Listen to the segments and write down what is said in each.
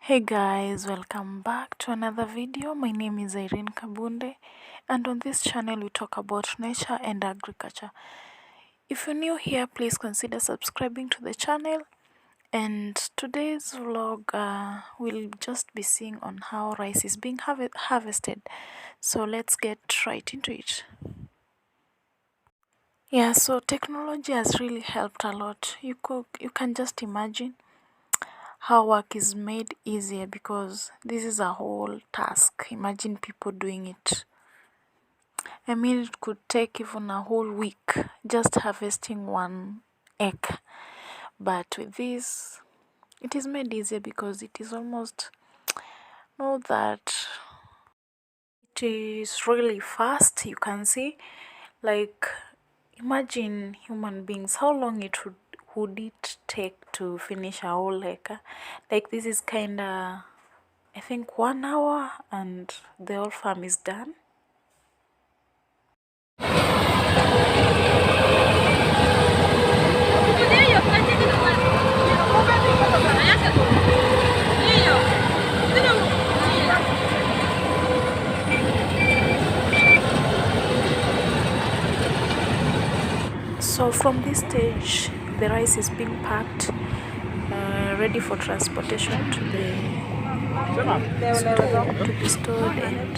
Hey guys, welcome back to another video. My name is Irene Kabunde, and on this channel we talk about nature and agriculture. If you're new here, please consider subscribing to the channel. And today's vlog will just be seeing on how rice is being harvested. So let's get right into it. Yeah, so technology has really helped a lot. You can just imagine how work is made easier because this is a whole task. Imagine people doing it. I mean, it could take even a whole week just harvesting one acre. But with this, it is made easier because it is almost know that it is really fast. You can see, like, imagine human beings, how long would it take to finish a whole acre? Like, this is kinda, I think, 1 hour and the whole farm is done. So from this stage, the rice is being packed, ready for transportation to the store to be stored, and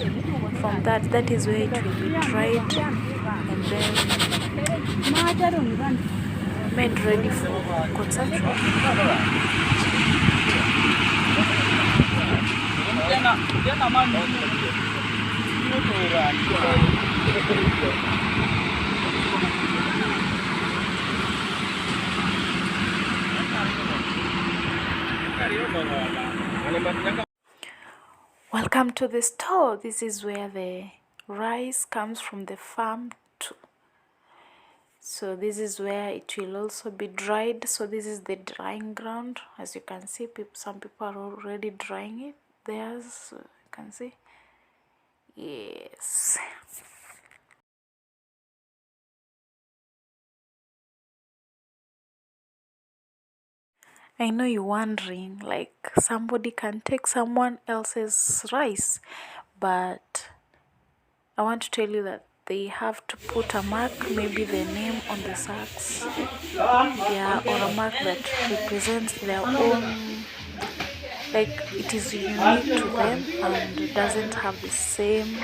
from that is where it will be dried and then made ready for consumption. Welcome to the store. This is where the rice comes from the farm to. So this is where it will also be dried. So this is the drying ground. As you can see, some people are already drying it. There's, you can see. Yes. I know you're wondering, like, somebody can take someone else's rice, but I want to tell you that they have to put a mark, maybe the name on the sacks, yeah, or a mark that represents their own, like it is unique to them and doesn't have the same